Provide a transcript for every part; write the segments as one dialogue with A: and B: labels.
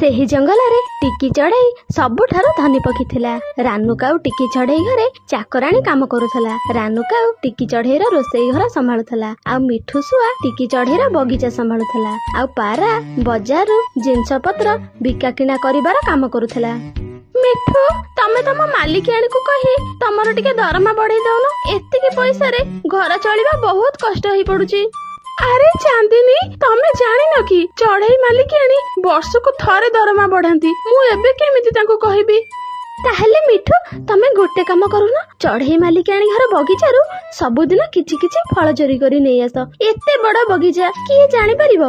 A: ସେହି ଜଙ୍ଗଲରେ ଟିକି ଚଢ଼େଇ ସବୁଠାରୁ ଧନୀ ପକ୍ଷୀ ଥିଲା। ରାନୁ କାଉ ଟିକି ଚଢ଼େଇ ଘରେ ଚାକରାଣୀ କାମ କରୁଥିଲା। ରାନୁ କାଉ ଟିକି ଚଢ଼େଇର ରୋଷେଇ ଘର ସମ୍ଭାଳୁଥିଲା। ଆଉ ମିଠୁ ଶୁଆ ଟିକି ଚଢ଼େଇର ବଗିଚା ସମ୍ଭାଳୁଥିଲା। ଆଉ ପାରା ବଜାରରୁ ଜିନିଷ ପତ୍ର ବିକା କିଣା କରିବାର କାମ କରୁଥିଲା। ମିଠୁ, ତମେ ତମ ମାଲିକାଣୀକୁ କହି ତମର ଟିକେ ଦରମା ବଢେଇ ଦଉନ। ଏତିକି ପଇସାରେ ଘର ଚଳିବା ବହୁତ କଷ୍ଟ ହେଇ ପଡୁଛି। ଆରେ ଚାନ୍ଦିନୀ, ତମେ ଜାଣିନ କି ଚଢେଇ ମାଲିକାଣୀ ବର୍ଷକୁ ଥରେ ଦରମା ବଢାନ୍ତି। ମୁଁ ଏବେ କେମିତି ତାଙ୍କୁ କହିବି? ତାହେଲେ ମିଠୁ, ତମେ ଗୋଟେ କାମ କରୁନ, ଚଢେଇ ମାଲିକାଣୀ ଘର ବଗିଚାରୁ ସବୁଦିନ କିଛି କିଛି ଫଳ ଚୋରି କରି ନେଇ ଆସ। ଏତେ ବଡ ବଗିଚା, କିଏ ଜାଣିପାରିବ?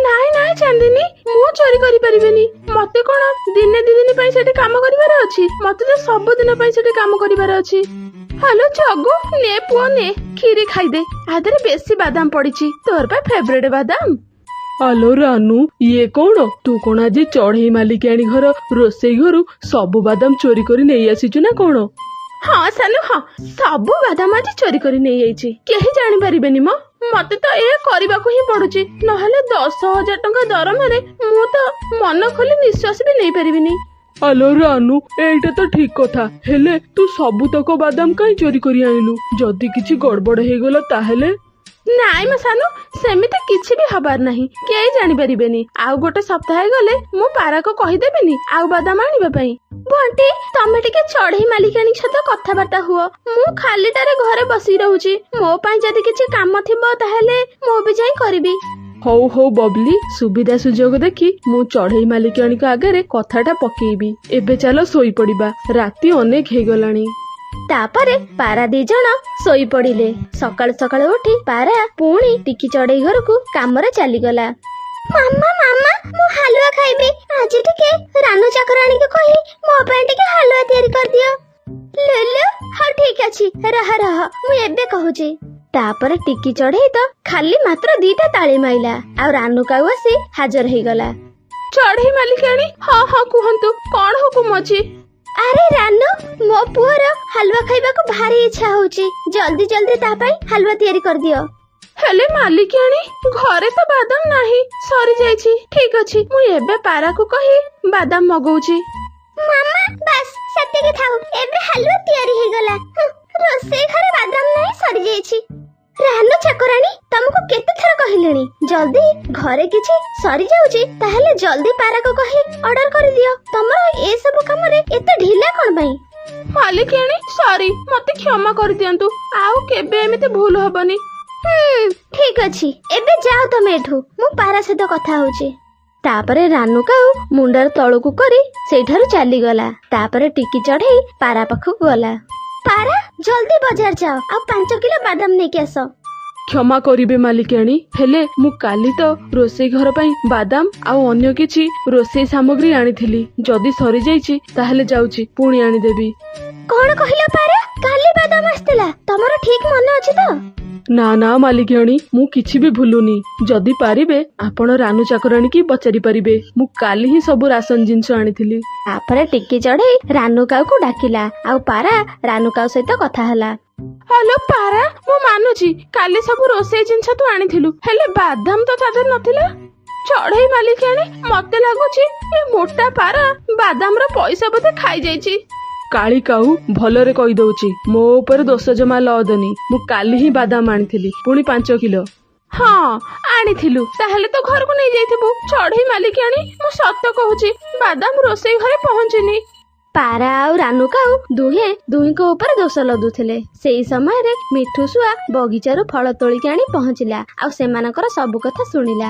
A: ନାଇଁ ନାଇଁ ଚାନ୍ଦିନୀ, ମୁଁ ଚୋରି କରିପାରିବିନି। ମତେ କଣ ଦିନେ ଦି ଦିନ ପାଇଁ ସେଠି କାମ କରିବାର ଅଛି? ମତେ ତ ସବୁଦିନ ପାଇଁ ସେଠି କାମ କରିବାର ଅଛି। ହ୍ୟାଲୋ ଜଗୁ, ନେ ପୁଅ ନେ, କ୍ଷୀରି ଖାଇଦେ। ଆଧରେ ବେଶୀ ବାଦାମ ପଡିଛି, ତୋର ପାଇଁ ଫେଭରେଟ ବାଦାମ।
B: ଆଲୋ ରାନୁ, ଇଏ କଣ? ତୁ କଣ ଆଜି ଚଢେଇ ମାଲିକାଣୀ ଘର ରୋଷେଇ ଘରୁ ସବୁ ବାଦାମ ଚୋରି କରି ନେଇ ଆସିଛୁ ନା କଣ?
A: ହଁ ସାନୁ, ହଁ, ସବୁ ବାଦାମ ଆଜି ଚୋରି କରି ନେଇଯାଇଛି। କେହି ଜାଣିପାରିବେନି ମ। ମତେ ତ ଏ କରିବାକୁ ହିଁ ପଡୁଛି, ନହେଲେ 10,000 ଟଙ୍କା ଦରମାରେ ମୁଁ ତ ମନ ଖୋଲି ନିଶ୍ୱାସ ବି ନେଇପାରିବିନି।
B: ଆଲୋ ରାନୁ, ଏଇଟା ତ ଠିକ କଥା, ହେଲେ ତୁ ସବୁତକ ବାଦାମ କାଇଁ ଚୋରି କରି ଆଣିଲୁ? ଯଦି କିଛି ଗଡବଡ ହେଇଗଲା ତାହେଲେ?
A: ନାଇଁ ମ ସାନୁ, ସେମିତି କିଛି ବି ହବାର ନାହିଁ, କେହି ଜାଣିପାରିବେନି। ଆଉ ଗୋଟେ ସପ୍ତାହ ଗଲେ ମୁଁ ପାରାକୁ କହିଦେବିନି ଆଉ ବାଦାମ ଆଣିବା ପାଇଁ। ବଣ୍ଟି, ତମେ ଟିକେ ଚଢେଇ ମାଲିକାଣୀ ସହିତ କଥାବାର୍ତ୍ତା ହୁଅ। ମୁଁ ଖାଲିଟାରେ ଘରେ ବସି ରହୁଛି। ମୋ ପାଇଁ ଯଦି କିଛି କାମ ଥିବ ତାହେଲେ ମୁଁ ବି ଯାଇ କରିବି।
B: ହଉ ହଉ ବବଲି, ସୁବିଧା ସୁଯୋଗ ଦେଖି ମୁଁ ଚଢେଇ ମାଲିକାଣୀଙ୍କ ଆଗରେ କଥାଟା ପକେଇବି। ଏବେ ଚାଲ ଶୋଇପଡିବା, ରାତି ଅନେକ ହେଇଗଲାଣି।
A: ତାପରେ ପାରା 2 ଜଣ ଶୋଇ ପଡିଲେ। ସକାଳୁ ସକାଳୁ ଉଠି ପାରା ପୁଣି ଟିକି ଚଢେଇ ଘରକୁ କାମରେ ଚାଲିଗଲା। ମାମା ମାମା, ମୁଁ ହାଲୁଆ ଖାଇବି। ଆଜି ଟିକେ ରାନୁ ଚାକରାଣୀକୁ କହି ମୋ ପାଇଁ ଟିକେ ହାଲୁଆ ତିଆରି କରିଦିଅ। ଲୁଲୁ, ହଉ ଠିକ ଅଛି, ରହ ରହ, ମୁଁ ଏବେ କହୁଛି। ତାପରେ ଟିକି ଚଢେଇ ତ ଖାଲି ମାତ୍ର 2ଟା ତାଳି ମାଇଲା, ଆଉ ରାନୁ କାଉ ଆସି ହାଜର ହେଇଗଲା। ଚଢେଇ ମାଲିକାଣୀ, ହଁ ହଁ କୁହନ୍ତୁ, କଣ ହୁକୁମ ଅଛି? ଆରେ ରାନୁ, ମୋ ପୁଅର ହାଲୁଆ ଖାଇବାକୁ ଭାରି ଇଚ୍ଛା ହଉଛି। ଜଲ୍ଦି ଜଲ୍ଦି ତା ପାଇଁ ହାଲୁଆ ତିଆରି କରିଦିଅ। ହେଲେ ମାଲିକାଣୀ, ଘରେ ତ ବାଦାମ ନାହିଁ, ସରିଯାଇଛି। ଠିକ ଅଛି, ମୁଁ ଏବେ ପାରାକୁ କହି ବାଦାମ ମଗଉଛି। ମାମା, ବାସ୍ ସେତିକି ଥାଉ, ଏବେ ହାଲୁଆ ତିଆରି ହେଇଗଲା। ରୋଷେଇ ଘରେ ବାଦାମ ନାହିଁ, ସରିଯାଇଛି। ରାନୁ ଚାକରାଣୀ, ତମକୁ କେତେ ଥର କହିଲେଣି, ଯଦି ଘରେ କିଛି ସରିଯାଉଛି ତାହେଲେ ଜଲ୍ଦି ପାରାକୁ କହି ଅର୍ଡର କରିଦିଅ। ତମର ଏସବୁ କାମରେ ଏତେ ଢିଲା କଣ ପାଇଁ? ମାଲିକାଣୀ ସରି, ମତେ କ୍ଷମା କରିଦିଅନ୍ତୁ, ଆଉ କେବେ ଏମିତି ଭୁଲ ହବନି। ଠିକ ଅଛି, ଏବେ ଯାଅ ତମେ ଏଠୁ, ମୁଁ ପାରା ସହିତ କଥା ହଉଛି। ତାପରେ ରାନୁ କାଉ ମୁଣ୍ଡର ତଳକୁ କରି ସେଇଠାରୁ ଚାଲିଗଲା। ତାପରେ ଟିକି ଚଢେଇ ପାରା ପାଖକୁ ଗଲା। ପାରା, ଜଲ୍ଦି ବଜାର ଯାଅ, ଆଉ 5 କିଲୋ ବାଦାମ ନେଇକି ଆସ।
B: କ୍ଷମା କରିବେ ମାଲିକାଣୀ, ହେଲେ ମୁଁ କାଲି ତ ରୋଷେଇ ଘର ପାଇଁ ବାଦାମ ଆଉ ଅନ୍ୟ କିଛି ରୋଷେଇ ସାମଗ୍ରୀ ଆଣିଥିଲି। ଯଦି ସରିଯାଇଛି ତାହେଲେ ଯାଉଛି ପୁଣି ଆଣିଦେବି।
A: କଣ କହିଲ ପାରା? କାଲି ବାଦାମ ଆସିଥିଲା, ତମର ଠିକ ମନେ ଅଛି ତ?
B: ନା ନା ମାଲିକାଣୀ, ମୁଁ କିଛି ବି ଭୁଲୁନି। ଯଦି ପାରିବେ ଆପଣ ରାନୁ ଚାକରାଣୀ କି ପଚାରି ପାରିବେ, ମୁଁ କାଲି ହିଁ ସବୁ ରାସନ ଜିନିଷ ଆଣିଥିଲି।
A: ତାପରେ ଟିକି ଚଢେଇ ରାନୁ କାଉକୁ ଡାକିଲା, ଆଉ ପାରା ରାନୁ କାଉ ସହିତ କଥା ହେଲା। ହ୍ୟାଲୋ ପାରା, ମୁଁ ମାନୁଛି କାଲି ସବୁ ରୋଷେଇ ଜିନିଷ ତୁ ଆଣିଥିଲୁ, ହେଲେ ବାଦାମ ତ ତା ଦେହରେ ନଥିଲା। ଚଢେଇ ମାଲିକାଣୀ, ମତେ ଲାଗୁଛି ଏ ମୋଟା ପାରା ବାଦାମର ପଇସା ବୋଧେ ଖାଇଯାଇଛି।
B: କାଳି କାଉ, ଭଲରେ କହିଦଉଛି, ମୋ ଉପରେ ଦୋଷ ଜମା ଲଦନି। ମୁଁ କାଲି ହିଁ ବାଦାମ ଆଣିଥିଲି, ପୁଣି 5 କିଲୋ।
A: ହଁ ଆଣିଥିଲୁ, ତାହେଲେ ତ ଘରକୁ ନେଇଯାଇଥିବୁ। ଚଢେଇ ମାଲିକାଣୀ, ମୁଁ ସତ କହୁଛି, ବାଦାମ ରୋଷେଇ ଘରେ ପହଞ୍ଚିନି। ପାରା ଆଉ ରାନୁ କାଉ ଦୁହେଁ ଦୁହିଁଙ୍କ ଉପରେ ଦୋଷ ଲଦୁଥିଲେ। ସେଇ ସମୟରେ ମିଠୁ ଶୁଆ ବଗିଚାରୁ ଫଳ ତୋଳିକି ଆଣି ପହଞ୍ଚିଲା, ଆଉ ସେମାନଙ୍କର ସବୁ କଥା ଶୁଣିଲା।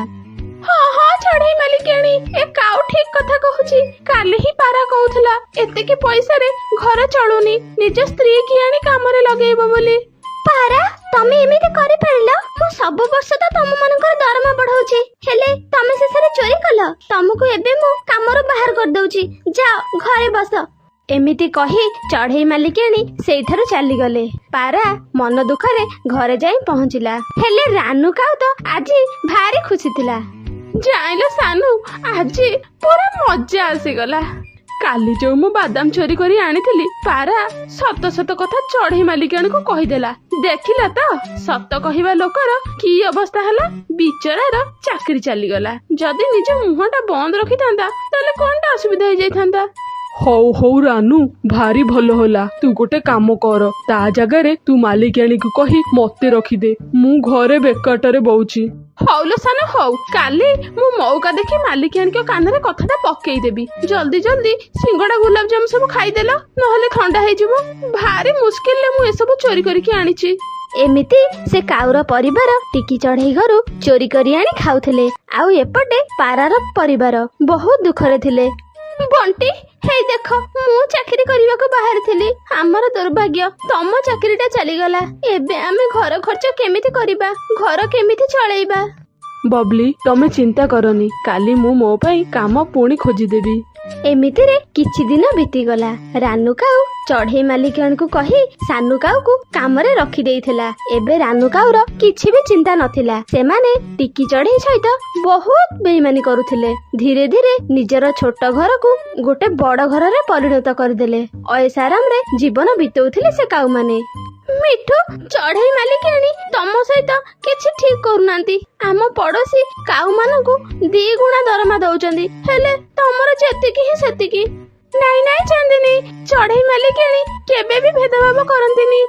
A: ହଁ ହଁ ଚଢେଇ ମାଲିକାଣୀ, ଏ କାଉ ଠିକ କଥା କହୁଛି। କାଲି ହିଁ ପାରା କହୁଥିଲା ଏତିକି ପଇସାରେ ଘର ଚଳୁନି, ନିଜ ସ୍ତ୍ରୀ କି ଆଣି କାମରେ ଲଗେଇବ ବୋଲି। ପାରା, ତମେ ଏମିତି କରିପାରିଲ? ମୁଁ ସବୁ ବର୍ଷ ତ ତମ ମାନଙ୍କର ଦରମା ବଢାଉଛି, ହେଲେ ତମେ ଶେଷରେ ଚୋରି କଲ। ତମକୁ ଏବେ ମୁଁ କାମରୁ ବାହାର କରିଦଉଛି, ଯାଅ ଘରେ ବସ। ଏମିତି କହି ଚଢେଇ ମାଲିକାଣୀ ସେଇଠାରୁ ଚାଲିଗଲେ। ପାରା ମନ ଦୁଃଖରେ ଘରେ ଯାଇ ପହଞ୍ଚିଲା, ହେଲେ ରାନୁ କାଉ ତ ଆଜି ଭାରି ଖୁସି ଥିଲା। ଜାଣିଲ ସାନୁ, ଆଜି ପୁରା ମଜା ଆସିଗଲା।
B: କାଲି ଯୋଉ ମୁଁ ବାଦାମ ଚୋରି କରି ଆଣିଥିଲି ପାରା ସତ ସତ କଥା ଚଢେଇ ମାଲିକାଣୀକୁ କହିଦେଲା। ଦେଖିଲା ତ ସତ କହିବା ଲୋକର କି ଅବସ୍ଥା ହେଲା। ବିଚରାର ଚାକିରି ଚାଲିଗଲା। ଯଦି ନିଜ ମୁହଁଟା ବନ୍ଦ ରଖିଥାନ୍ତା ତାହେଲେ କଣଟା ଅସୁବିଧା ହେଇଯାଇଥାନ୍ତା। ହଉ ହଉ ରାନୁ, ଭାରି ଭଲ ହେଲା। ତୁ ଗୋଟେ କାମ କର, ତା ଜାଗାରେ ତୁ ମାଲିକାଣୀକୁ କହି ମତେ ରଖିଦେ। ମୁଁ ଘରେ ବେକାରଟାରେ ବଉଚି। ହଉ ଲୋ ସାନ ହଉ, କାଲି ମୁଁ ମଉକା ଦେଖି ମାଲିକାଣୀଙ୍କ କାନରେ କଥାଟା ପକେଇଦେବି। ଜଲ୍ଦି ଜଲ୍ଦି ସିଙ୍ଗଡ଼ା ଗୁଲାବଜାମୁ ସବୁ ଖାଇଦେଲ, ନହେଲେ ଥଣ୍ଡା ହେଇଯିବ। ଭାରି ମୁସ୍କିଲରେ ମୁଁ ଏସବୁ ଚୋରି କରିକି ଆଣିଛି।
A: ଏମିତି ସେ କାଉର ପରିବାର ଟିକି ଚଢେଇ ଘରୁ ଚୋରି କରି ଆଣି ଖାଉଥିଲେ। ଆଉ ଏପଟେ ପାରାର ପରିବାର ବହୁତ ଦୁଃଖରେ ଥିଲେ। ବଣ୍ଟି, ହେଇ ଦେଖ, ମୁଁ ଚାକିରି କରିବାକୁ ବାହାରିଥିଲି। ଆମର ଦୁର୍ଭାଗ୍ୟ, ତମ ଚାକିରିଟା ଚାଲିଗଲା। ଏବେ ଆମେ ଘର ଖର୍ଚ୍ଚ କେମିତି କରିବା, ଘର କେମିତି ଚଳେଇବା?
B: ବବଲି, ତମେ ଚିନ୍ତା କରନି, କାଲି ମୁଁ ମୋ ପାଇଁ କାମ ପୁଣି ଖୋଜିଦେବି।
A: ଏମିତିରେ କିଛି ଦିନ ବିତିଗଲା। ରାନୁ କାଉ ଚଢେଇ ମାଲିକାଣୀକୁ କହି ସାନୁ କାଉକୁ କାମରେ ରଖିଦେଇଥିଲା। ଏବେ ରାନୁ କାଉର କିଛି ବି ଚିନ୍ତା ନଥିଲା। ସେମାନେ ଟିକି ଚଢେଇ ସହିତ ବହୁତ ବେଇମାନି କରୁଥିଲେ। ଧୀରେ ଧୀରେ ନିଜର ଛୋଟ ଘରକୁ ଗୋଟେ ବଡ ଘରରେ ପରିଣତ କରିଦେଲେ। ଅଏସ ଆରାମରେ ଜୀବନ ବିତଉଥିଲେ ସେ କାଉମାନେ। ମିଠୁ, ଚଢେଇ ମାଲିକାଣୀ ତମ ସହିତ କିଛି ଠିକ କରୁନାହାନ୍ତି। ଆମ ପଡୋଶୀ କାଉ ମାନଙ୍କୁ 2 ଗୁଣା ଦରମା ଦଉଛନ୍ତି, ହେଲେ ତମର ଯେତିକି ହିଁ ସେତିକି। ନାଇଁ ନାଇଁ ଚାନ୍ଦିନୀ, ଚଢେଇ ମାଲିକାଣୀ କେବେ ବି ଭେଦଭାବ କରନ୍ତିନି।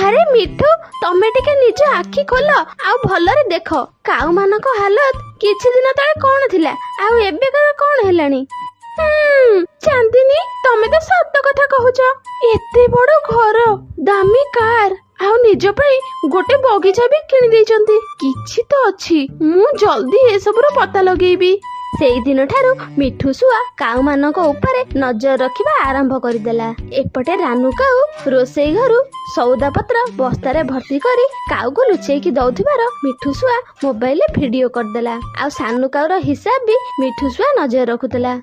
A: ଆରେ ମିଠୁ, ତମେ ଟିକେ ନିଜ ଆଖି ଖୋଲ ଆଉ ଭଲରେ ଦେଖ। କାଉ ମାନଙ୍କ ହାଲତ କିଛି ଦିନ ତଳେ କଣ ଥିଲା ଆଉ ଏବେ କଣ ହେଲାଣି। ଚାନ୍ଦିନୀ, ତମେ ତ ସତ କଥା କହୁଛ। ଏତେ ବଡ ଘର, ଦାମୀ କାର ଆଉ ନିଜ ପାଇଁ ଗୋଟେ ବଗିଚା ବି କିଣି ଦେଇଛନ୍ତି। କିଛି ତ ଅଛି, ମୁଁ ଜଲ୍ଦି ଏସବୁର ପତା ଲଗେଇବି। ସେଇ ଦିନ ଠାରୁ ମିଠୁ ଶୁଆ କାଉ ମାନଙ୍କ ଉପରେ ନଜର ରଖିବା ଆରମ୍ଭ କରିଦେଲା। ଏପଟେ ରାନୁ କାଉ ରୋଷେଇ ଘରୁ ସଉଦା ପତ୍ର ବସ୍ତାରେ ଭର୍ତ୍ତି କରି କାଉକୁ ଲୁଚେଇକି ଦଉଥିବାର ମିଠୁ ଶୁଆ ମୋବାଇଲରେ ଭିଡିଓ କରିଦେଲା। ଆଉ ସାନୁ କାଉର ହିସାବ ବି ମିଠୁ ଶୁଆ ନଜର ରଖୁଥିଲା।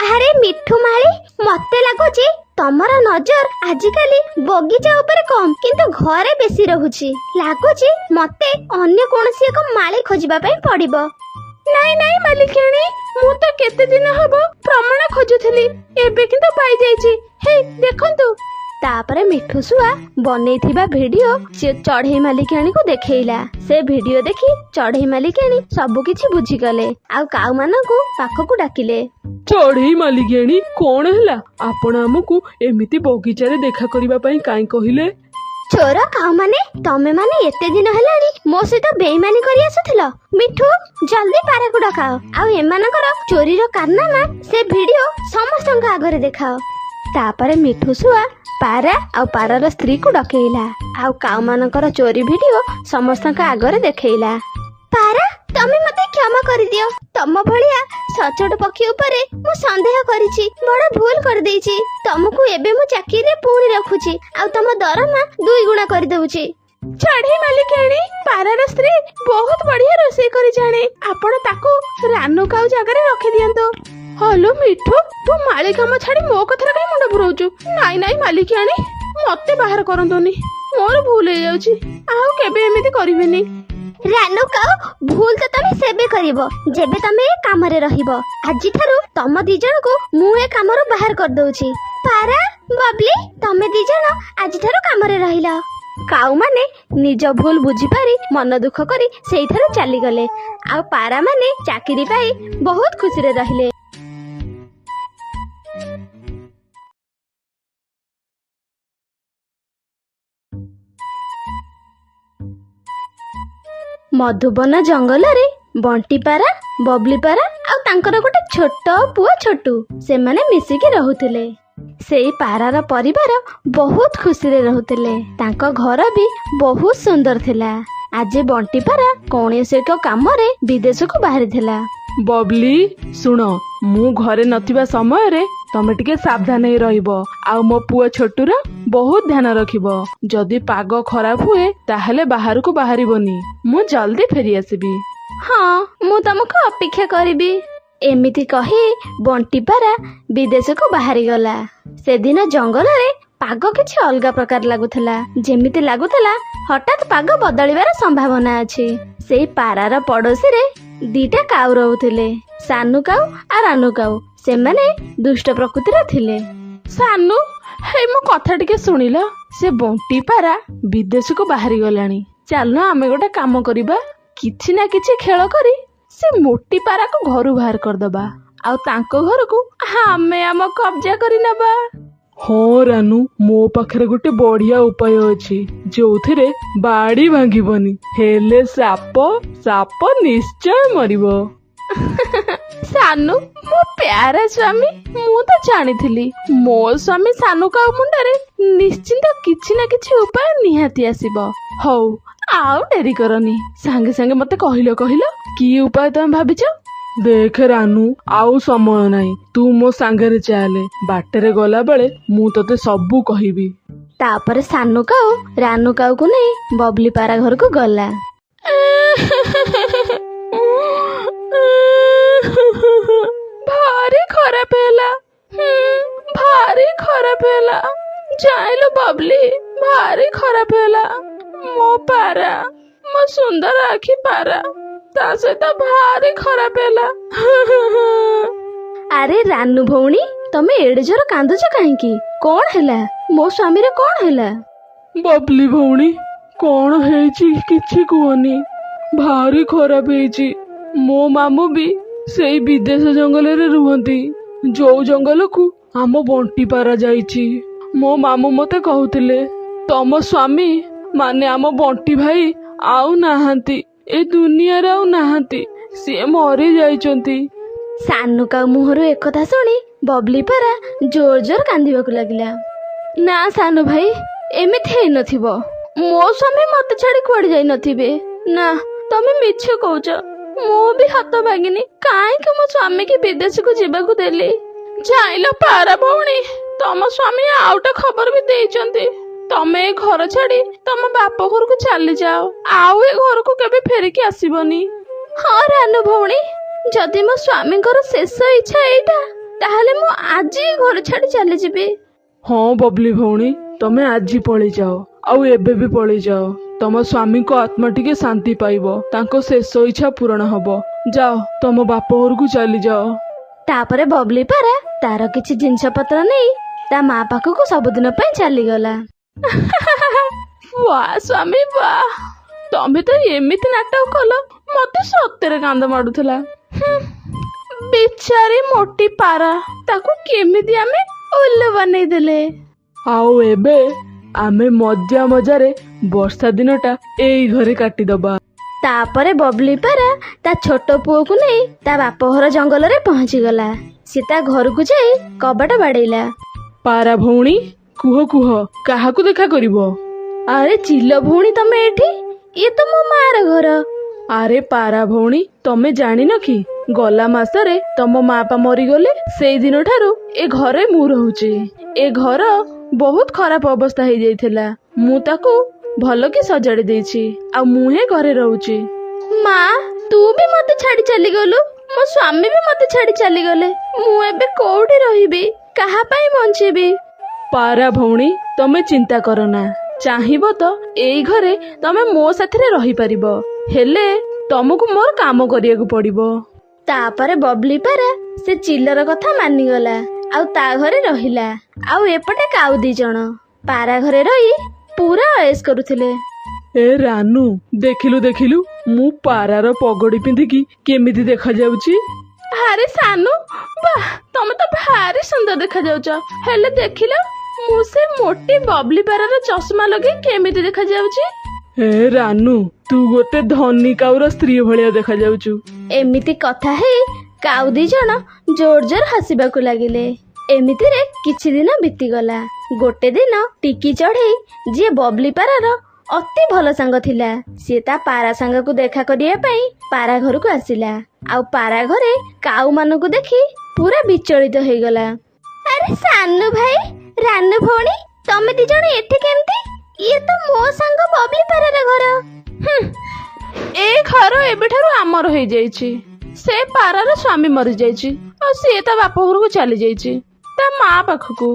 A: ଆରେ ମିଠୁ ମାଳି, ମତେ ଲାଗୁଛି ତମର ନଜର ଆଜିକାଲି ବଗିଚା ଉପରେ କମ୍ କିନ୍ତୁ ଘରେ ବେଶୀ ରହୁଛି। ଲାଗୁଛି ମତେ ଅନ୍ୟ କୌଣସି ଏକ ମାଳି ଖୋଜିବା ପାଇଁ ପଡିବ। ନାଇଁ ନାଇଁ ମାଲିକାଣୀ, ମୁଁ ତ କେତେ ଦିନ ହବ ପ୍ରମାଣ ଖୋଜୁଥିଲି, ଏବେ କିନ୍ତୁ ପାଇଯାଇଛି। ହେଇ ଦେଖନ୍ତୁ। ତାପରେ ମିଠୁ ଶୁଆ ବନେଇଥିବା ଭିଡିଓ ଚଢେଇ ମାଲିକାଣୀକୁ ଦେଖେଇଲା। ସେ ଭିଡିଓ ଦେଖି ଚଢେଇ ମାଲିକାଣୀ ସବୁ କିଛି ବୁଝିଗଲେ ଆଉ କାଉ ମାନଙ୍କୁ ପାଖକୁ ଡାକିଲେ।
B: ଚଢେଇ ମାଲିକାଣୀ, କଣ ହେଲା? ଆପଣ ଆମକୁ ଏମିତି ବଗିଚାରେ ଦେଖା କରିବା ପାଇଁ କାଇଁ କହିଲେ?
A: ଚୋର କାଉ ମାନେ, ତମେ ମାନେ ଏତେ ଦିନ ହେଲାଣି ମୋ ସହିତ ବେଇମାନି କରି ଆସୁଥିଲ। ମିଠୁ, ଜଲ୍ଦି ପାରାକୁ ଡକାଅ ଆଉ ଏମାନଙ୍କର ଚୋରିର କାରନାମା ସେ ଭିଡିଓ ସମସ୍ତଙ୍କ ଆଗରେ ଦେଖାଅ। ତାପରେ ମିଠୁ ଶୁଆ ପାରା ଆଉ ପାରାର ସ୍ତ୍ରୀକୁ ଡକେଇଲା ଆଉ କାଉ ମାନଙ୍କର ଚୋରି ଭିଡିଓ ସମସ୍ତଙ୍କ ଆଗରେ ଦେଖେଇଲା। ପାରା, ତମେ ମତେ କ୍ଷମା କରିଦିଅ। ତମ ଭଳିଆ ସଚୋଟ ପକ୍ଷୀ ଉପରେ ମୁଁ ସନ୍ଦେହ କରିଛି, ବଡ ଭୁଲ କରିଦେଇଛି। ତମକୁ ଏବେ ମୁଁ ଚାକିରିରେ ପୁଣି ରଖୁଛି ଆଉ ତମ ଦରମା 2 ଗୁଣା କରିଦଉଛି। ଚଢେଇ ମାଲିକାଣୀ, ପାରାର ସ୍ତ୍ରୀ ବହୁତ ବଢିଆ ରୋଷେଇ କରି ଜାଣେ। ଆପଣ ତାକୁ ରାନୁ କାଉ ଜାଗାରେ ରଖିଦିଅନ୍ତୁ। ହଲୋ ମିଠୁ, ତୁ ମାଳି କାମ ଛାଡି ମୋ କଥାରେ କାଇଁ ମୁଣ୍ଡ ପୁରଉଛୁ? ନାଇଁ ନାଇଁ ମାଲିକାଣୀ, ମତେ ବାହାର କରନ୍ତୁନି, ମୋର ଭୁଲ ହେଇଯାଉଛି। ଆଉ କେବେ ଏମିତି କରିବିନି। ରାନୁ କାଉ, ଭୁଲ ତ ତମେ ସେବେ କରିବ ଯେବେ ତମେ ଏ କାମରେ ରହିବ। ଆଜିଠାରୁ ତମ 2 ଜଣଙ୍କୁ ମୁଁ ଏ କାମରୁ ବାହାର କରିଦଉଛି। ପାରା, ବବଲି, ତମେ 2 ଜଣ ଆଜିଠାରୁ କାମରେ ରହିଲ। କାଉ ମାନେ ନିଜ ଭୁଲ ବୁଝିପାରି ମନ ଦୁଃଖ କରି ସେଇଠାରୁ ଚାଲିଗଲେ ଆଉ ପାରା ମାନେ ଚାକିରି ପାଇ ବହୁତ ଖୁସିରେ ରହିଲେ। ମଧୁବନ ଜଙ୍ଗଲରେ ବଣ୍ଟି ପାରା, ବବଲି ପାରା ଆଉ ତାଙ୍କର ଗୋଟେ ଛୋଟ ପୁଅ ଛୋଟୁ, ସେମାନେ ମିଶିକି ରହୁଥିଲେ। ସେଇ ପାରାର ପରିବାର ବହୁତ ଖୁସିରେ ରହୁଥିଲେ। ତାଙ୍କ ଘର ବି ବହୁତ ସୁନ୍ଦର ଥିଲା। ଆଜି ବଣ୍ଟି ପାରା କୌଣସି ଏକ କାମରେ ବିଦେଶକୁ ବାହାରିଥିଲା।
B: ବବଲି, ଶୁଣ, ମୁଁ ଘରେ ନଥିବା ସମୟରେ ତମେ ଟିକେ ସାବଧାନ ହେଇ ରହିବ ଆଉ ମୋ ପୁଅ ଛୋଟୁର ବହୁତ ଧ୍ୟାନ ରଖିବ। ଯଦି ପାଗ ଖରାପ ହୁଏ ତାହେଲେ ବାହାରକୁ ବାହାରିବନି। ମୁଁ ଜଲ୍ଦି ଫେରି ଆସିବି।
A: ହଁ, ମୁଁ ତମକୁ ଅପେକ୍ଷା କରିବି। ଏମିତି କହି ବଣ୍ଟି ପାରା ବିଦେଶକୁ ବାହାରିଗଲା। ସେଦିନ ଜଙ୍ଗଲରେ ପାଗ କିଛି ଅଲଗା ପ୍ରକାର ଲାଗୁଥିଲା। ଯେମିତି ଲାଗୁଥିଲା ହଠାତ୍ ପାଗ ବଦଳିବାର ସମ୍ଭାବନା ଅଛି। ସେଇ ପାରାର ପଡୋଶୀରେ 2ଟା କାଉ ରହୁଥିଲେ, ସାନୁ କାଉ ଆଉ ରାନୁ କାଉ। ସେମାନେ ଦୁଷ୍ଟ ପ୍ରକୃତିର ଥିଲେ।
B: ସାନୁ, ହେଇ ମୋ କଥା ଟିକେ ଶୁଣିଲ। ସେ ବଣ୍ଟି ପାରା ବିଦେଶକୁ ବାହାରି ଗଲାଣି। ଚାଲ ଆମେ ଗୋଟେ କାମ କରିବା, କିଛି ନା କିଛି ଖେଳ କରି ସେ ମୋଟି ପାରାକୁ ଘରୁ ବାହାର କରିଦବା, ଆଉ ତାଙ୍କ ଘରକୁ ଆମେ ଆମ କବ୍ଜା କରି ନେବା।
C: ହଁ ରାନୁ, ମୋ ପାଖରେ ଗୋଟେ ବଢିଆ ଉପାୟ ଅଛି ଯୋଉଥିରେ ବାଡି ଭାଙ୍ଗିବନି, ହେଲେ ସାପ ନିଶ୍ଚୟ ମରିବ।
B: ସାନୁ, ମୋ ପ୍ୟାରା ସ୍ୱାମୀ, ମୁଁ ତ ଜାଣିଥିଲି ମୋ ସ୍ୱାମୀ ସାନୁ କାଉ ମୁଣ୍ଡରେ ନିଶ୍ଚିନ୍ତ କିଛି ନା କିଛି ଉପାୟ ନିହାତି ଆସିବ। ହଉ, ଆଉ ଡେରି କରନି, ସାଙ୍ଗେ ସାଙ୍ଗେ ମତେ କହିଲ କି ଉପାୟ ତମେ ଭାବିଛ?
C: ଦେଖ ରାନୁ, ଆଉ ସମୟ ନାହିଁ, ତୁ ମୋ ସାଙ୍ଗରେ ଚାଲେ। ବାଟରେ ଗଲା ବେଳେ ମୁଁ ତତେ ସବୁ କହିବି।
A: ତାପରେ ସାନୁ କାଉ ରାନୁ କାଉକୁ ନେଇ ବବଲି ପାରା ଘରକୁ ଗଲା।
B: ଭାରି ଖରାପ ହେଲା, ଭାରି ଖରାପ ହେଲା। ଜାଣିଲୁ ବବଲି, ଭାରି ଖରାପ ହେଲା। ମୋ ପାରା, ମୋ ସୁନ୍ଦର ଆଖି ପାରା, ତା ସହିତ ଭାରି ଖରାପ ହେଲା।
A: ଆରେ ରାନୁ ଭଉଣୀ, ତମେ ଏଡେ ଜୋର କାନ୍ଦୁଛ କାହିଁକି? କଣ ହେଲା? ମୋ ସ୍ୱାମୀର କଣ ହେଲା?
C: ବବଲି ଭଉଣୀ, କଣ ହେଇଛି କିଛି କୁହନି, ଭାରି ଖରାପ ହେଇଛି। ମୋ ମାମୁଁ ବି ସେଇ ବିଦେଶ ଜଙ୍ଗଲରେ ରୁହନ୍ତି, ଯୋଉ ଜଙ୍ଗଲକୁ ଆମ ବଣ୍ଟି ପାରା ଯାଇଛି। ମୋ ମାମୁଁ ମତେ କହୁଥିଲେ ତମ ସ୍ୱାମୀ ମାନେ ଆମ ବଣ୍ଟି ଭାଇ ଆଉ ନାହାନ୍ତି, ଏ ଦୁନିଆରେ ଆଉ ନାହାନ୍ତି, ସିଏ ମରି ଯାଇଛନ୍ତି।
A: ସାନୁ କାଉ ମୁହଁରୁ ଏକଥା ଶୁଣି ବବଲି ପାରା ଜୋର ଜୋର କାନ୍ଦିବାକୁ ଲାଗିଲା। ନା ସାନୁ ଭାଇ, ଏମିତି ହେଇନଥିବ। ମୋ ସ୍ୱାମୀ ମତେ ଛାଡି କୁଆଡେ ଯାଇ ନଥିବେ। ନା, ତମେ ମିଛ କହୁଛ। ମୁଁ ବି ହାତ ଭାଙ୍ଗିନି, କାହିଁକି ମୋ ସ୍ୱାମୀ କି ବିଦେଶକୁ ଯିବାକୁ ଦେଲି?
B: ଜାଇଲ ପାରା ଭଉଣୀ, ତମ ସ୍ୱାମୀ ଆଉଟା ଖବର ବି ଦେଇଛନ୍ତି। ତମେ ଏ ଘର ଛାଡି ତମ ବାପ ଘରକୁ ଚାଲିଯାଅ, ଆଉ ଏ ଘରକୁ କେବେ ଫେରିକି ଆସିବନି।
A: ହଁ ରାନୁ ଭଉଣୀ, ଯଦି ମୋ ସ୍ୱାମୀଙ୍କର ଶେଷ ଇଚ୍ଛା ଏଇଟା, ତାହେଲେ ମୁଁ ଆଜି ଘର ଛାଡି ଚାଲିଯିବି।
C: ହଁ ବବଲି ଭଉଣୀ, ତମେ ଆଜି ପଳେଇ ଯାଅ, ଆଉ ଏବେ ବି ପଳେଇ ଯାଅ। ତମ ସ୍ୱାମୀଙ୍କ ଆତ୍ମା ଟିକେ ଶାନ୍ତି ପାଇବ, ତାଙ୍କ ଶେଷ ଇଚ୍ଛା ପୂରଣ ହବ। ଯାଅ, ତମ ବାପ ଘରକୁ ଚାଲିଯାଅ।
A: ତାପରେ ବବଲି ପାରା ତାର କିଛି ଜିନିଷ ପତ୍ର ନେଇ ତା ମା ପାଖକୁ ସବୁଦିନ ପାଇଁ ଚାଲିଗଲା।
B: ବା ସ୍ୱାମୀ ବା, ତମେ ତ ଏମିତି ନାଟକ କଲ, ମତେ ସତରେ କାନ୍ଦ ମାଡୁଥିଲା। ବିଚାରି ମୋଟି ପାରା, ତାକୁ କେମିତି ଆମେ ଉଲ୍ଲୁ ବନେଇ ଦେଲେ।
C: ଆଉ ଏବେ ଆମେ ମଜା ମଜାରେ ବର୍ଷା ଦିନଟା ଏଇ ଘରେ କାଟିଦବା।
A: ତାପରେ ବବଲି ପାରା ତା ଛୋଟ ପୁଅକୁ ନେଇ ତା ବାପ ଘର ଜଙ୍ଗଲରେ ପହଞ୍ଚିଗଲା। ସେ ତା ଘରକୁ ଯାଇ କବାଟ ବାଡେଇଲା।
C: ପାରା ଭଉଣୀ, କୁହ କାହାକୁ ଦେଖା କରିବ?
A: ଆରେ ଚିଲ ଭଉଣୀ, ତମେ ଏଠି? ଇଏ ତ ମୋ ମାର ଘର।
C: ଆରେ ପାରା ଭଉଣୀ, ତମେ ଜାଣିନ କି ଗଲା ମାସରେ ତମ ମା ପା ମରିଗଲେ? ସେଇ ଦିନ ଠାରୁ ଏ ଘରେ ମୁଁ ରହୁଛି। ଏ ଘର ବହୁତ ଖରାପ ଅବସ୍ଥା ହେଇଯାଇଥିଲା, ମୁଁ ତାକୁ ଭଲ କି ସଜାଡି ଦେଇଛି, ଆଉ ମୁଁ ହିଁ ଘରେ ରହୁଛି।
A: ମା, ତୁ ବି ମତେ ଛାଡି ଚାଲିଗଲୁ, ମୋ ସ୍ୱାମୀ ବି ମତେ ଛାଡି ଚାଲିଗଲେ। ମୁଁ ଏବେ କୋଉଠି ରହିବି? କାହା ପାଇଁ ବଞ୍ଚିବି?
C: ପାରା ଭଉଣୀ, ତମେ ଚିନ୍ତା କର ନା। ଚାହିଁବ ତ ଏଇ ଘରେ ତମେ ମୋ ସାଥିରେ ରହିପାରିବ, ହେଲେ ତମକୁ ମୋର କାମ କରିବାକୁ ପଡିବ।
A: ତାପରେ ବବଲି ପାରା ସେ ଚିଲର କଥା ମାନିଗଲା, ଆଉ ତା ଘରେ ରହିଲା। ଆଉ ଏପଟେ କାଉ 2 ଜଣ ପାରା ଘରେ ରହି ପୁରା ଅଏସ୍ କରୁଥିଲେ।
C: ଏ ରାନୁ, ଦେଖିଲୁ ମୁଁ ପାରାର ପଗଡି ପିନ୍ଧିକି କେମିତି ଦେଖାଯାଉଛି?
B: ଆରେ ସାନୁ, ବାଃ, ତମେ ତ ଭାରି ସୁନ୍ଦର ଦେଖାଯାଉଛ। ହେଲେ ଦେଖିଲ, ମୁଁ ସେ ମୋଟି ବବଲି ପାରାର ଚଷମା ଲଗେଇ କେମିତି ଦେଖାଯାଉଛି?
C: ହେ ରାନୁ, ତୁ ଗୋଟେ ଧନୀ କାଉର ସ୍ତ୍ରୀ ଭଳିଆ ଦେଖାଯାଉଛୁ।
A: ଏମିତି କଥା ହେଇ କାଉ 2 ଜଣ ଜୋର ଜୋର ହସିବାକୁ ଲାଗିଲେ। ଏମିତିରେ କିଛି ଦିନ ବିତିଗଲା। ଗୋଟେ ଦିନ ଟିକି ଚଢେଇ, ଯିଏ ବବଲି ପାରାର ଅତି ଭଲ ସାଙ୍ଗ ଥିଲା, ସିଏ ତା ପାରା ସାଙ୍ଗକୁ ଦେଖା କରିବା ପାଇଁ ପାରା ଘରକୁ ଆସିଲା। ଆଉ ପାରା ଘରେ କାଉ ମାନଙ୍କୁ ଦେଖି ପୁରା ବିଚଳିତ ହେଇଗଲା। ଆରେ ସାନୁ ଭାଇ, ରାନୁ ଭଉଣୀ, ତମେ 2 ଜଣ ଏଠି କେମିତି? ଇଏ ତ ମୋ ସାଙ୍ଗ ବବଲି ପାରାର ଘର।
B: ଏ ଘର ଏବେଠାରୁ ଆମର ହେଇଯାଇଛି। ସେ ପାରାର ସ୍ୱାମୀ ମରିଯାଇଛି, ଆଉ ସିଏ ତା ବାପ ଘରକୁ ଚାଲି ଯାଇଛି, ତା ମା ପାଖକୁ।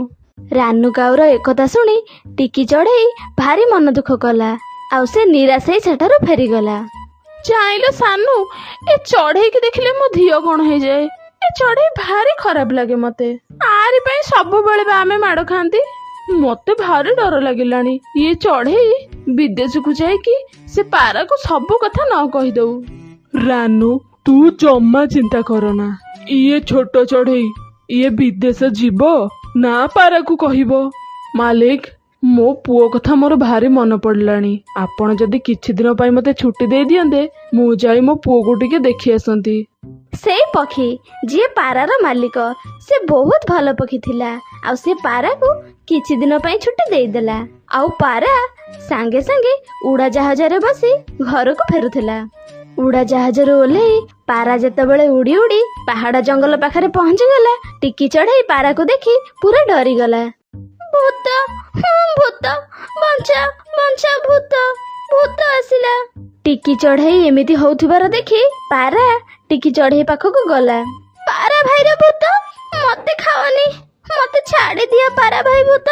A: ରାନୁ କାଉର ଏକଥା ଶୁଣି ଟିକି ଚଢେଇ ଭାରି ମନ ଦୁଃଖ କଲା, ଆଉ ସେ ନିରାଶ ହେଇ ସେଠାରୁ ଫେରିଗଲା।
B: ଜାଇଲ ସାନୁ, ଏ ଚଢେଇକି ଦେଖିଲେ ମୋ ଧିଅ କଣ ହେଇଯାଏ। ଏ ଚଢେଇ ଭାରି ଖରାପ ଲାଗେ ମତେ। ଆରି ପାଇଁ ସବୁବେଳେ ବା ଆମେ ମାଡ ଖାଆନ୍ତି। ମତେ ଭାରି ଡର ଲାଗିଲାଣି ଇଏ ଚଢେଇ ବିଦେଶକୁ ଯାଇକି ସେ ପାରାକୁ ସବୁ କଥା ନ କହିଦଉ।
C: ରାନୁ ତୁ ଜମା ଚିନ୍ତା କରନା। ଇଏ ଛୋଟ ଚଢେଇ, ଇଏ ବିଦେଶ ଯିବ ନା ପାରାକୁ କହିବ। ମାଲିକ, ମୋ ପୁଅ କଥା ମୋର ଭାରି ମନେ ପଡିଲାଣି। ଆପଣ ଯଦି କିଛି ଦିନ ପାଇଁ ମତେ ଛୁଟି ଦେଇ ଦିଅନ୍ତେ, ମୁଁ ଯାଇ ମୋ ପୁଅକୁ ଟିକେ ଦେଖି ଆସନ୍ତି।
A: ସେଇ ପକ୍ଷୀ ଯିଏ ପାରାର ମାଲିକ, ସେ ବହୁତ ଭଲ ପକ୍ଷୀ ଥିଲା। ଆଉ ସେ ପାରାକୁ କିଛି ଦିନ ପାଇଁ ଛୁଟି ଦେଇଦେଲା। ଆଉ ପାରା ସାଙ୍ଗେ ସାଙ୍ଗେ ଉଡାଜାହାଜରେ ବସି ଘରକୁ ଫେରୁଥିଲା। ଉଡାଜାହାଜରୁ ଓହ୍ଲେଇ ପାରା ଯେତେବେଳେ ଉଡି ଉଡି ପାହାଡ ଜଙ୍ଗଲ ପାଖରେ ପହଞ୍ଚିଗଲା, ଟିକି ଚଢେଇ ପାରାକୁ ଦେଖି ପୁରା ଡରିଗଲା। ଭୂତ, ଭୂତ, ବଞ୍ଚା ବଞ୍ଚା, ଭୂତ ଭୂତ ଆସିଲା। ଟିକି ଚଢେଇ ଏମିତି ହଉଥିବାର ଦେଖି ପାରା ଟିକି ଚଢେଇ ପାଖକୁ ଗଲା। ପାରା ଭାଇର ଭୂତ, ମତେ ଖାଅନି, ମତେ ଛାଡି ଦିଅ ପାରା ଭାଇ ଭୂତ।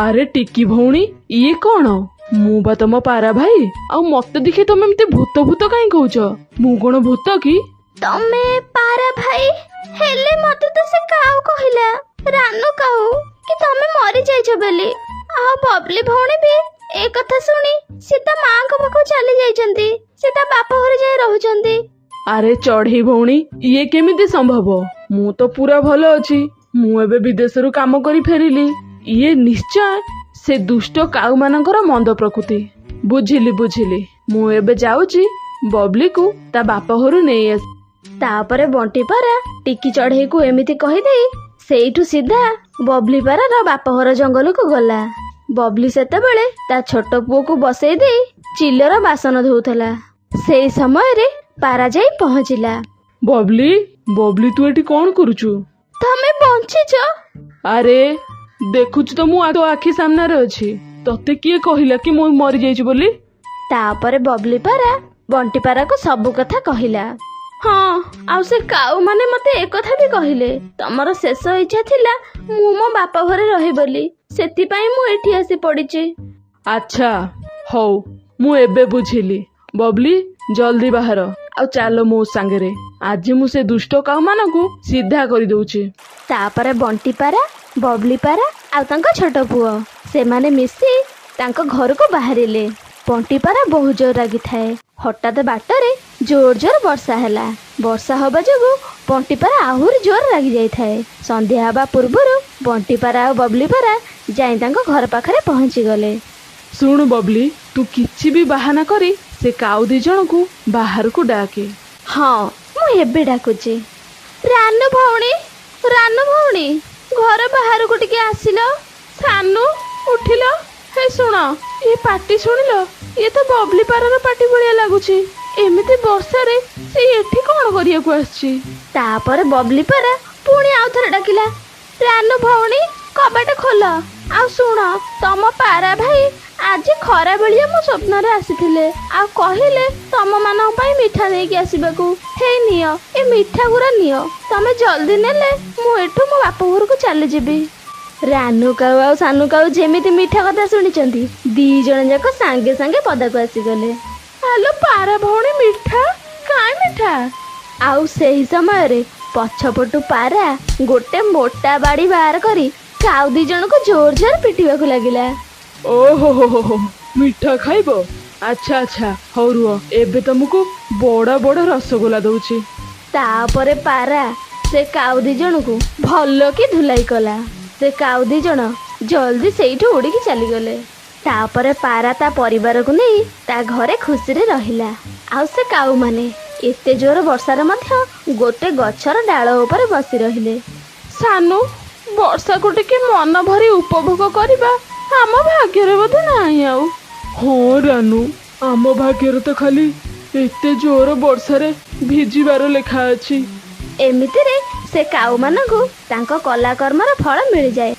C: ଆରେ ଟିକି ଭଉଣୀ, ଇଏ କଣ? ମୁଁ ବା ତମ ପାରା ଭାଇ। ଆଉ ମତେ ଦେଖି ତମେ ଏମିତି ଭୂତ ଭୂତ କାହିଁ କହୁଛ? ମୁଁ କଣ ଭୂତ କି?
A: ତମେ ପାରା ଭାଇ ହେଲେ ମତେ ତ ସେ କାଉ କହିଲା, ରାନୁ କାଉ, କି ତମେ ମରି ଯାଇଛ ବୋଲି। ଆଉ ବବଲି ଭଉଣୀ ବି ଏ କଥା ଶୁଣି ସେ ତା ମାଙ୍କ ପାଖକୁ ଚାଲି ଯାଇଛନ୍ତି। ସେ ତା ବାପ ଘରେ ଯାଇ ରହୁଛନ୍ତି।
C: ଆରେ ଚଢେଇ ଭଉଣୀ, ଇଏ କେମିତି ସମ୍ଭବ? ମୁଁ ତ ପୁରା ଭଲ ଅଛି। ମୁଁ ଏବେ ବିଦେଶରୁ କାମ କରି ଫେରିଲି। ଇଏ ନିଶ୍ଚୟ ସେ ଦୁଷ୍ଟ କାଉ ମାନଙ୍କର ମନ୍ଦ ପ୍ରକୃତି। ବୁଝିଲି ବୁଝିଲି। ମୁଁ ଏବେ ଯାଉଛି ବବଲିକୁ ତା ବାପ ଘରୁ ନେଇ ଆସ।
A: ତାପରେ ବଣ୍ଟି ପାରା ଟିକି ଚଢେଇକୁ ଏମିତି କହିଦେଇ ସେଇଠୁ ସିଧା ବବଲି ପାରାର ବାପଘର ଜଙ୍ଗଲକୁ ଗଲା। ବବଲି ସେତେବେଳେ ତା ଛୋଟ ପୁଅକୁ ବସେଇ ଦେଇ ଚିଲର ବାସନ ଧୋଉଥିଲା। ସେଇ ସମୟରେ ପାରା ଯାଇ ପହଞ୍ଚିଲା।
C: ବବଲି, ବବଲି ତୁ ଏଠି କଣ କରୁଛୁ?
A: ତମେ ବଞ୍ଚିଛ?
C: ଆରେ ଦେଖୁଛୁ ତ, ମୁଁ ତୋ ଆଖି ସାମ୍ନାରେ ଅଛି। ତତେ କିଏ କହିଲା କି ମୁଁ ମରିଯାଇଛି ବୋଲି?
A: ତାପରେ ବବଲି ପାରା ବଣ୍ଟି ପାରାକୁ ସବୁ କଥା କହିଲା। ହଁ, ଆଉ ସେ କାଉ ମାନେ ମତେ ଏକଥା ବି କହିଲେ, ତମର ଶେଷ ଇଚ୍ଛା ଥିଲା ମୁଁ ମୋ ବାପ ଘରେ ରହି ବୋଲି, ସେଥିପାଇଁ ମୁଁ ଏଠି ଆସି ପଡିଛି।
C: ଆଚ୍ଛା, ହଉ, ମୁଁ ଏବେ ବୁଝିଲି। ବବଲି, ଜଲ୍ଦି ବାହାର ଆଉ ଚାଲ ମୋ ସାଙ୍ଗରେ। ଆଜି ମୁଁ ସେ ଦୁଷ୍ଟ କାଉ ମାନଙ୍କୁ ସିଧା କରିଦଉଛି।
A: ତାପରେ ବଣ୍ଟି ପାରା, ବବଲି ପାରା ଆଉ ତାଙ୍କ ଛୋଟ ପୁଅ ସେମାନେ ମିଶି ତାଙ୍କ ଘରକୁ ବାହାରିଲେ। ବଣ୍ଟି ପାରା ବହୁତ ଜୋର ରାଗିଥାଏ। ହଠାତ୍ ବାଟରେ ଜୋର ଜୋର ବର୍ଷା ହେଲା। ବର୍ଷା ହବା ଯୋଗୁ ବଣ୍ଟି ପାରା ଆହୁରି ଜୋର ରାଗି ଯାଇଥାଏ। ସନ୍ଧ୍ୟା ହେବା ପୂର୍ବରୁ ବଣ୍ଟି ପାରା ଆଉ ବବଲି ପାରା ଯାଇ ତାଙ୍କ ଘର ପାଖରେ ପହଞ୍ଚି ଗଲେ।
C: ଶୁଣୁ ବବଲି, ତୁ କିଛି ବି ବାହାନା କରି ସେ କାଉ ଦି ଜଣକୁ ବାହାରକୁ ଡାକେ।
A: ହଁ, ମୁଁ ଏବେ ଡାକୁଛି। ରାନୁ ଭଉଣୀ, ରାନୁ ଭଉଣୀ, ଘର ବାହାରକୁ ଟିକେ ଆସିଲ।
B: ସାନୁ, ଉଠିଲ। ହେ ଶୁଣ, ଏ ପାଟି ଶୁଣିଲ? ଇଏ ତ ବବଲି ପାରାର ପାଟି ଭଳିଆ ଲାଗୁଛି। ଏମିତି ବର୍ଷାରେ ସେ ଏଠି କଣ କରିବାକୁ ଆସିଛି?
A: ତାପରେ ବବଲି ପାରା ପୁଣି ଆଉଥରେ ଡାକିଲା, ରାନୁ ଭଉଣୀ, କବାଟ ଖୋଲ। ଆଉ ଶୁଣ, ତମ ପାରା ଭାଇ ଆଜି ଖରା ବେଳିଆ ମୋ ସ୍ୱପ୍ନରେ ଆସିଥିଲେ ଆଉ କହିଲେ ତମ ମାନଙ୍କ ପାଇଁ ମିଠା ନେଇକି ଆସିବାକୁ। ହେଇ ନିଅ, ଏ ମିଠା ଗୁରା ନିଅ। ତମେ ଜଲ୍ଦି ନେଲେ ମୁଁ ଏଠୁ ମୋ ବାପ ଘରକୁ ଚାଲିଯିବି। ରାନୁ କାଉ ଆଉ ସାନୁ କାଉ ଯେମିତି ମିଠା କଥା ଶୁଣିଛନ୍ତି, ଦି ଜଣ ଯାକ ସାଙ୍ଗେ ସାଙ୍ଗେ ପଦାକୁ ଆସିଗଲେ।
B: ଆଲୋ ପାରା ଭଉଣୀ, ମିଠା? କାଇଁ ମିଠା?
A: ଆଉ ସେହି ସମୟରେ ପଛପଟୁ ପାରା ଗୋଟେ ମୋଟା ବାଡି ବାହାର କରି କାଉ ଦି ଜଣକୁ ଜୋର ଜୋର ପିଟିବାକୁ ଲାଗିଲା।
C: ଓହୋ ହୋ ହୋ ହୋ, ମିଠା ଖାଇବ? ଆଚ୍ଛା ଆଚ୍ଛା, ହଉ ରୁହ, ଏବେ ତମକୁ ବଡ ବଡ ରସଗୋଲା ଦଉଛି।
A: ତାପରେ ପାରା ସେ କାଉ ଦି ଜଣକୁ ଭଲ କି ଧୁଲାଇ କଲା। ସେ କାଉ ଦି ଜଣ ଜଲ୍ଦି ସେଇଠୁ ଉଡ଼ିକି ଚାଲିଗଲେ। ତାପରେ ପାରା ତା ପରିବାରକୁ ନେଇ ତା ଘରେ ଖୁସିରେ ରହିଲା। ଆଉ ସେ କାଉ ମାନେ ଏତେ ଜୋର ବର୍ଷାରେ ମଧ୍ୟ ଗୋଟେ ଗଛର ଡାଳ ଉପରେ ବସି ରହିଲେ।
B: ସାନୁ, ବର୍ଷାକୁ ଟିକେ ମନ ଭରି ଉପଭୋଗ କରିବା ଆମ ଭାଗ୍ୟରେ ବୋଧେ ନାହିଁ ଆଉ।
C: ହଁ ରାନୁ, ଆମ ଭାଗ୍ୟରେ ତ ଖାଲି ଏତେ ଜୋର ବର୍ଷାରେ ଭିଜିବାର ଲେଖା ଅଛି।
A: ଏମିତିରେ ସେ କାଉ ମାନଙ୍କୁ ତାଙ୍କ କଲା କର୍ମର ଫଳ ମିଳିଯାଏ।